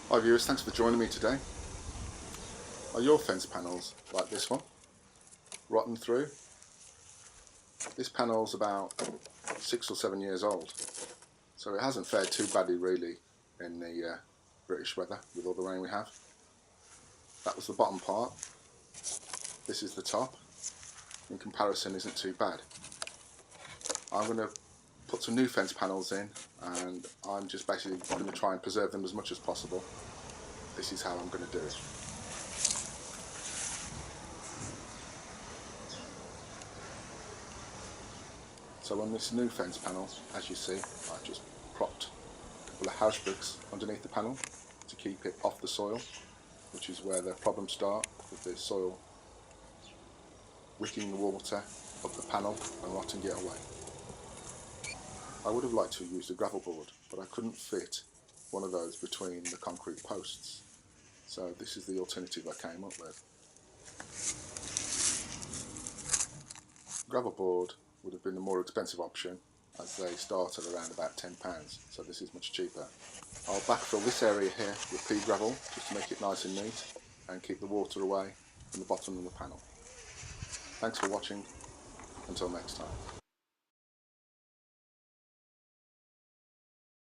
Hi viewers, thanks for joining me today. Are your fence panels like this one, rotten through? This panel's about 6 or 7 years old, so it hasn't fared too badly really in the British weather with all the rain we have. That was the bottom part. This is the top. In comparison, isn't too bad. I'm going to put some new fence panels in, and I'm just basically going to try and preserve them as much as possible. This is how I'm going to do it. So on this new fence panel, as you see, I've just propped a couple of house bricks underneath the panel to keep it off the soil, which is where the problems start, with the soil wicking the water up the panel and rotting it away. I would have liked to have used a gravel board, but I couldn't fit one of those between the concrete posts. So this is the alternative I came up with. Gravel board would have been the more expensive option, as they start at around about £10, so this is much cheaper. I'll backfill this area here with pea gravel just to make it nice and neat and keep the water away from the bottom of the panel. Thanks for watching, until next time.